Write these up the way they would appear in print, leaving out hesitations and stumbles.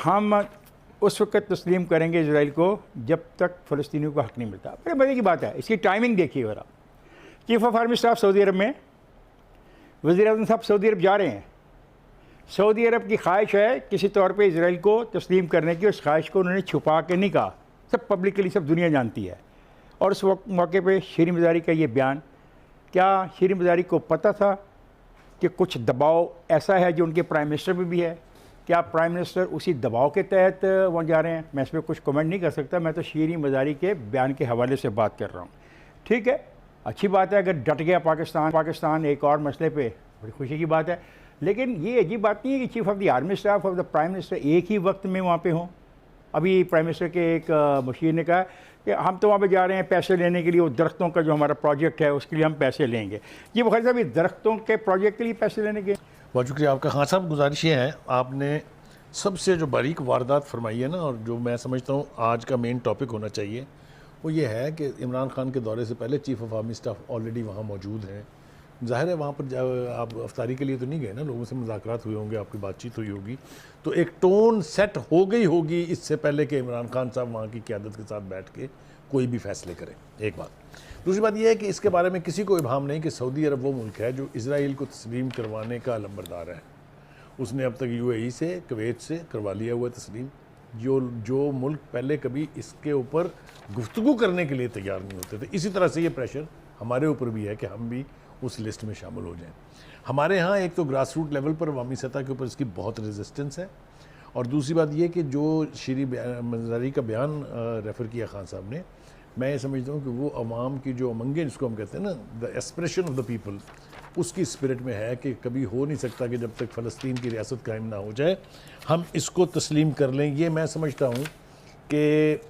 हम उस वक्त तस्लीम करेंगे इजराइल को जब तक फ़लस्तीनियों को हक़ नहीं मिलता। बड़े मज़े की बात है, इसकी टाइमिंग देखिए ज़रा। Chief of army staff Saudi Arab में, वज़ीर-ए-आज़म साहब सऊदी अरब जा रहे हैं। सऊदी अरब की ख्वाहिश है किसी तौर पे इजराइल को तस्लीम करने की, उस ख्वाहिश को उन्होंने छुपा के नहीं कहा, सब पब्लिकली सब दुनिया जानती है। और उस मौके पे शीरीन मज़ारी का ये बयान, क्या शीरीन मज़ारी को पता था कि कुछ दबाव ऐसा है जो उनके प्राइम मिनिस्टर पे भी है? क्या प्राइम मिनिस्टर उसी दबाव के तहत वहाँ जा रहे हैं? मैं इस पर कुछ कमेंट नहीं कर सकता, मैं तो शीरीन मज़ारी के बयान के हवाले से बात कर रहा हूँ। ठीक है, अच्छी बात है अगर डट गया पाकिस्तान एक और मसले पे, बड़ी खुशी की बात है। लेकिन ये अजीब बात नहीं है कि chief of the army staff और द प्राइम मिनिस्टर एक ही वक्त में वहाँ पे हों। अभी प्राइम मिनिस्टर के एक मुशीर ने कहा कि हम तो वहाँ पे जा रहे हैं पैसे लेने के लिए, वो दरख्तों का जो हमारा प्रोजेक्ट है उसके लिए हम पैसे लेंगे। ये बुखारी साहब ये दरख्तों के प्रोजेक्ट के लिए पैसे लेने के? बहुत शुक्रिया आपका। खान साहब, गुजारिश ये है, आपने सबसे जो बारीक वारदात फरमाई है ना, और जो मैं समझता हूँ आज का मेन टॉपिक होना चाहिए, वो ये है कि इमरान खान के दौरे से पहले chief of army staff already वहाँ मौजूद हैं। ज़ाहिर है वहाँ पर आप अफ्तारी के लिए तो नहीं गए ना, लोगों से मुज़ाकरात हुए होंगे, आपकी बातचीत हुई होगी, तो एक टोन सेट हो गई होगी इससे पहले कि इमरान खान साहब वहाँ की क़यादत के साथ बैठ के कोई भी फ़ैसले करें। एक बात। दूसरी बात यह है कि इसके बारे में किसी को इबाम नहीं कि सऊदी अरब वो मुल्क है जो इसराइल को तस्लीम करवाने का लंबरदार है। उसने अब तक UAE से, कुवैत से करवा लिया हुआ तस्लीम। जो मुल्क पहले कभी इसके ऊपर गुफ्तगू करने के लिए तैयार नहीं होते थे। इसी तरह से ये प्रेशर हमारे ऊपर भी है कि हम भी उस लिस्ट में शामिल हो जाएं। हमारे यहाँ एक तो ग्रास रूट लेवल पर अवामी सतह के ऊपर इसकी बहुत रेजिस्टेंस है, और दूसरी बात ये कि जो शीरीन मज़ारी का बयान रेफ़र किया खान साहब ने, मैं ये समझता हूँ कि वो अवाम की जो उमंगें जिसको हम कहते हैं ना, the expression of the people, उसकी स्पिरिट में है कि कभी हो नहीं सकता कि जब तक फ़लस्तीन की रियासत कायम ना हो जाए हम इसको तस्लीम कर लें। ये मैं समझता हूँ कि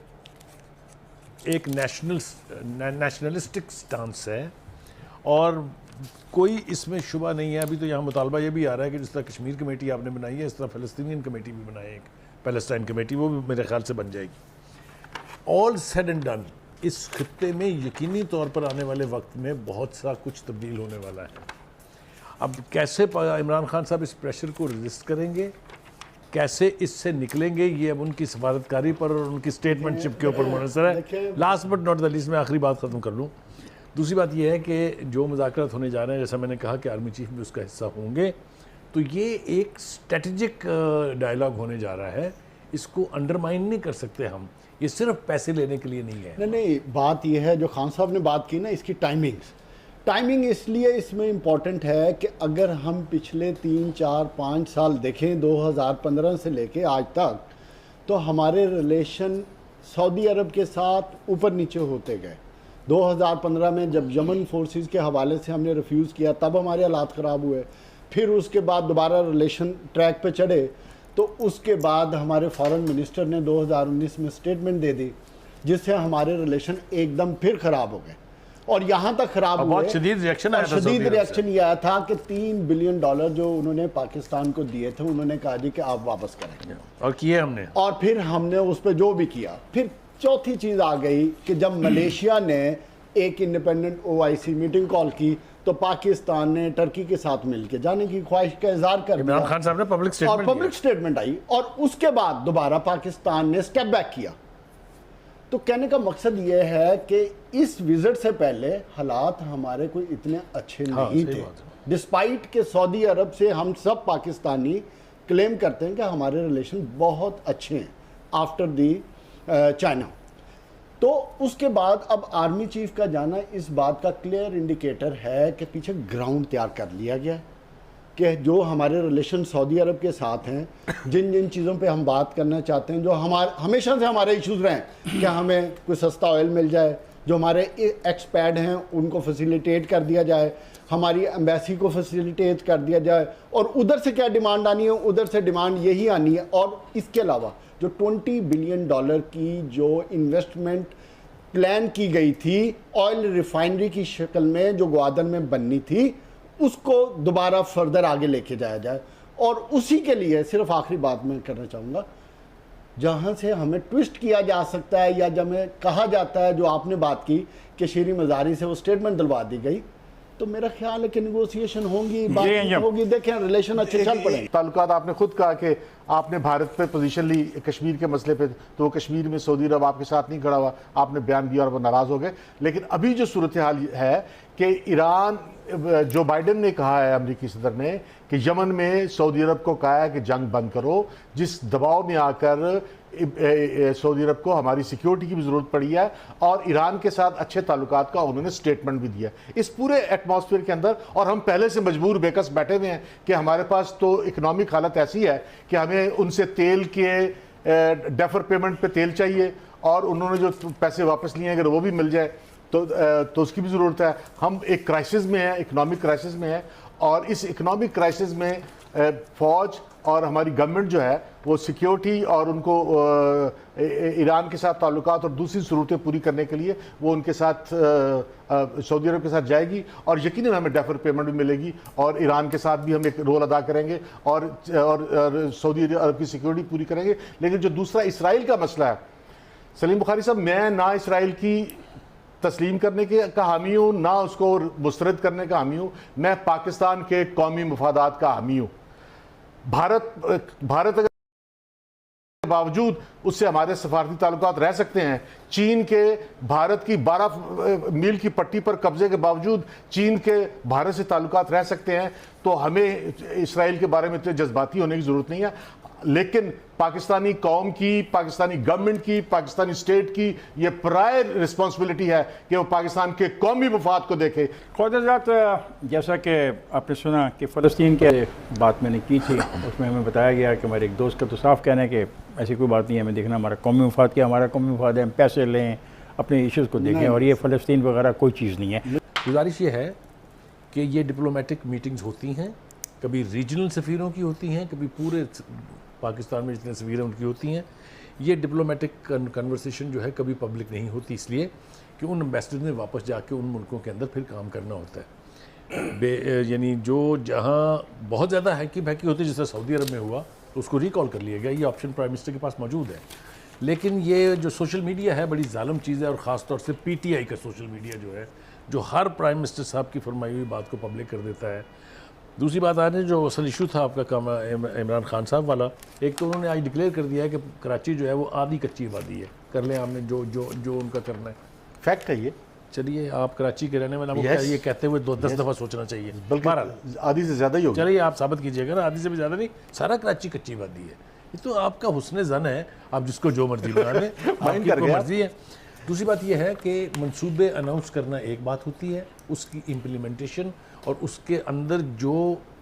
एक नेशनलिस्टिक स्टांस है और कोई इसमें शुबा नहीं है। अभी तो यहाँ मुतालबा ये भी आ रहा है कि जिस तरह कश्मीर कमेटी आपने बनाई है, इस तरह फ़लस्तीनियन कमेटी भी बनाए, एक पैलेस्टाइन कमेटी, वो भी मेरे ख्याल से बन जाएगी। ऑल सेड एंड डन, इस खित्ते में यकीनी तौर पर आने वाले वक्त में बहुत सा कुछ तब्दील होने वाला है। अब कैसे इमरान खान साहब इस प्रेशर को रेजिस्ट करेंगे, कैसे इससे निकलेंगे, ये अब उनकी सफारतकारी पर और उनकी स्टेटमेंटशिप के ऊपर मुनहसर है। Last but not the least, मैं आखिरी बात ख़त्म कर लूँ। दूसरी बात यह है कि जो मुज़ाकरात होने जा रहे हैं, जैसा मैंने कहा कि आर्मी चीफ भी उसका हिस्सा होंगे, तो ये एक स्ट्रेटजिक डायलॉग होने जा रहा है। इसको अंडरमाइन नहीं कर सकते हम, ये सिर्फ पैसे लेने के लिए नहीं है। नहीं, बात यह है जो खान साहब ने बात की ना, इसकी टाइमिंग इसलिए इसमें इम्पॉर्टेंट है कि अगर हम पिछले 3, 4, 5 साल देखें 2015 से लेके आज तक, तो हमारे रिलेशन सऊदी अरब के साथ ऊपर नीचे होते गए। 2015 में जब यमन फोर्सेस के हवाले से हमने रिफ्यूज़ किया तब हमारे हालात ख़राब हुए। फिर उसके बाद दोबारा रिलेशन ट्रैक पे चढ़े, तो उसके बाद हमारे फॉरेन मिनिस्टर ने 2019 में स्टेटमेंट दे दी, जिससे हमारे रिलेशन एकदम फिर ख़राब हो गए। और यहाँ तक ख़राब हुए, बहुत शदीद रिएक्शन आया था। शदीद रिएक्शन ये आया था कि $3 बिलियन जो उन्होंने पाकिस्तान को दिए थे, उन्होंने कहा जी कि आप वापस करेंगे, और किए हमने। और फिर हमने उस पर जो भी किया। फिर चौथी चीज़ आ गई कि जब मलेशिया ने एक इंडिपेंडेंट OIC मीटिंग कॉल की, तो पाकिस्तान ने टर्की के साथ मिलकर जाने की ख्वाहिश का इजहार कर दिया। इमरान खान साहब ने पब्लिक स्टेटमेंट आई, और उसके बाद दोबारा पाकिस्तान ने स्टेप बैक किया। तो कहने का मकसद ये है कि इस विजिट से पहले हालात हमारे कोई इतने अच्छे नहीं थे, डिस्पाइट के सऊदी अरब से हम सब पाकिस्तानी क्लेम करते हैं कि हमारे रिलेशन बहुत अच्छे हैं आफ्टर दी चाइना। तो उसके बाद अब आर्मी चीफ का जाना इस बात का क्लियर इंडिकेटर है कि पीछे ग्राउंड तैयार कर लिया गया है कि जो हमारे रिलेशन सऊदी अरब के साथ हैं, जिन जिन चीज़ों पे हम बात करना चाहते हैं, जो हमेशा से हमारे इश्यूज़ रहे हैं कि हमें कोई सस्ता ऑयल मिल जाए, जो हमारे एक्सपैड हैं उनको फैसिलिटेट कर दिया जाए, हमारी एम्बेसी को फैसिलिटेट कर दिया जाए, और उधर से क्या डिमांड आनी है, उधर से डिमांड यही आनी है। और इसके अलावा जो $20 बिलियन की जो इन्वेस्टमेंट प्लान की गई थी ऑयल रिफाइनरी की शक्ल में जो ग्वादर में बननी थी, उसको दोबारा फर्दर आगे लेके जाया जाए। और उसी के लिए सिर्फ आखिरी बात मैं करना चाहूँगा, जहाँ से हमें ट्विस्ट किया जा सकता है या जब हमें कहा जाता है, जो आपने बात की कि शीरीन मज़ारी से वो स्टेटमेंट दिलवा दी गई, तो मेरा ख्याल है कि नेगोशिएशन होंगी, बात होगी, देखें रिलेशन अच्छे चल पड़े। ताल्लुकात आपने खुद कहा कि आपने भारत पे पोजीशन ली कश्मीर के मसले पे, तो कश्मीर में सऊदी अरब आपके साथ नहीं खड़ा हुआ, आपने बयान दिया और वो नाराज़ हो गए। लेकिन अभी जो सूरत हाल है कि ईरान, जो बाइडन ने कहा है अमेरिकी सदर ने कि यमन में सऊदी अरब को कहा है कि जंग बंद करो, जिस दबाव में आकर सऊदी अरब को हमारी सिक्योरिटी की भी ज़रूरत पड़ी है और ईरान के साथ अच्छे ताल्लुकात का उन्होंने स्टेटमेंट भी दिया इस पूरे एटमॉस्फेयर के अंदर। और हम पहले से मजबूर बेकस बैठे हुए हैं कि हमारे पास तो इकनॉमिक हालत ऐसी है कि हमें उनसे तेल के डेफर पेमेंट पे तेल चाहिए और उन्होंने जो पैसे वापस लिए हैं अगर वो भी मिल जाए तो उसकी भी ज़रूरत है। हम एक क्राइसिस में हैं, इकनॉमिक क्राइसिस में है, और इस इकनॉमिक क्राइसिस में फ़ौज और हमारी गवर्नमेंट जो है वो सिक्योरिटी और उनको ईरान के साथ ताल्लुकात और दूसरी ज़रूरतें पूरी करने के लिए वो उनके साथ सऊदी अरब के साथ जाएगी और यकीनन हमें डेफर पेमेंट भी मिलेगी और ईरान के साथ भी हम एक रोल अदा करेंगे और सऊदी अरब की सिक्योरिटी पूरी करेंगे। लेकिन जो दूसरा इसराइल का मसला है, सलीम बुखारी साहब, मैं ना इसराइल की तस्लीम करने के का हामी हूँ ना उसको मुस्तरद करने का हामी हूँ, मैं पाकिस्तान के कौमी मफादात का हामी हूँ। भारत अगर बावजूद उससे हमारे सफारती ताल्लुकात रह सकते हैं, चीन के भारत की 12 मील की पट्टी पर कब्जे के बावजूद चीन के भारत से ताल्लुकात रह सकते हैं, तो हमें इसराइल के बारे में इतने जज्बाती होने की ज़रूरत नहीं है। लेकिन पाकिस्तानी कौम की, पाकिस्तानी गवर्नमेंट की, पाकिस्तानी स्टेट की ये प्रायर रिस्पॉन्सिबिलिटी है कि वो पाकिस्तान के कौमी मफाद को देखे। ख्वाजा हज़रात, जैसा कि आपने सुना कि फ़लस्तीन के बात मैंने की थी, उसमें हमें बताया गया कि हमारे एक दोस्त का तो साफ कहना है कि ऐसी कोई बात नहीं है, हमें देखना हमारा कौमी मफाद क्या, हमारा कौमी मफाद है हम पैसे लें, अपने इश्यूज़ को देखें, और ये फ़लस्तीन वगैरह कोई चीज़ नहीं है। गुजारिश ये है कि ये डिप्लोमेटिक मीटिंग्स होती हैं, कभी रीजनल सफ़ीरों की होती हैं, कभी पूरे पाकिस्तान में जितने सफ़ीर हैं उनकी होती हैं। ये डिप्लोमेटिक कन्वर्सेशन जो है कभी पब्लिक नहीं होती, इसलिए कि उन एम्बेसडर ने वापस जाके उन मुल्कों के अंदर फिर काम करना होता है। यानी जो जहाँ बहुत ज़्यादा हैकी भैकी होती है, जैसे सऊदी अरब में हुआ, तो उसको रिकॉल कर लिया गया। ये ऑप्शन प्राइम मिनिस्टर के पास मौजूद है। लेकिन ये जो सोशल मीडिया है बड़ी जालिम चीज़ है, और ख़ास तौर से PTI का सोशल मीडिया जो है, जो हर प्राइम मिनिस्टर साहब की फरमाई हुई बात को पब्लिक कर देता है। दूसरी बात आ रही है, जो असल इशू था आपका काम इमरान खान साहब वाला, एक तो उन्होंने आज डिक्लेयर कर दिया है कि कराची जो है वो आधी कच्ची आबादी है, कर लें आपने जो जो जो उनका करना है। फैक्ट है ये। चलिए, आप कराची के रहने वाले आपको Yes. ये कहते हुए 10 दफ़ा सोचना चाहिए, बल्कि आधी से ज़्यादा ही होगा। चलिए आप साबित कीजिएगा ना, आधी से भी ज़्यादा नहीं, सारा कराची कच्ची आबादी है। ये तो आपका हुस्न ज़न है, आप जिसको जो मर्जी बना लें, आपकी कोई मर्जी है। दूसरी बात यह है कि मंसूबे अनाउंस करना एक बात होती है, उसकी इम्प्लीमेंटेशन और उसके अंदर जो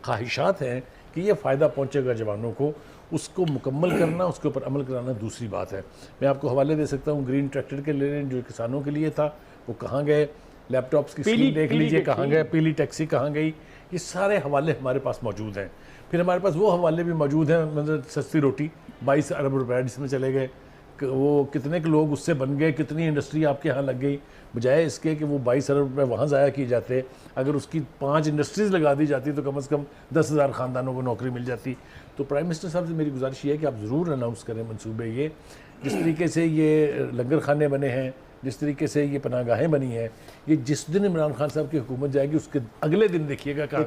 ख्वाहिशात हैं कि ये फ़ायदा पहुंचेगा जवानों को, उसको मुकम्मल करना, उसके ऊपर अमल कराना दूसरी बात है। मैं आपको हवाले दे सकता हूँ ग्रीन ट्रैक्टर के लेने जो किसानों के लिए था, वो कहाँ गए, लैपटॉप्स की स्कीम देख लीजिए कहाँ गए, पीली टैक्सी कहाँ गई, ये सारे हवाले हमारे पास मौजूद हैं। फिर हमारे पास वो हवाले भी मौजूद हैं, मतलब सस्ती रोटी 22 अरब रुपए जिसमें चले गए, वो कितने के लोग उससे बन गए, कितनी इंडस्ट्री आपके यहाँ लग गई, बजाय इसके कि वो 22 अरब रुपये वहाँ ज़ाया किए जाते, अगर उसकी 5 इंडस्ट्रीज़ लगा दी जाती तो कम से कम 10,000 ख़ानदानों को नौकरी मिल जाती। तो प्राइम मिनिस्टर साहब से मेरी गुजारिश ये है कि आप ज़रूर अनाउंस करें मंसूबे ये, जिस तरीके से ये लंगर खाने बने हैं, जिस तरीके से ये पनाहगाहें बनी हैं, ये जिस दिन इमरान खान साहब की हुकूमत जाएगी उसके अगले दिन देखिएगा कहाँ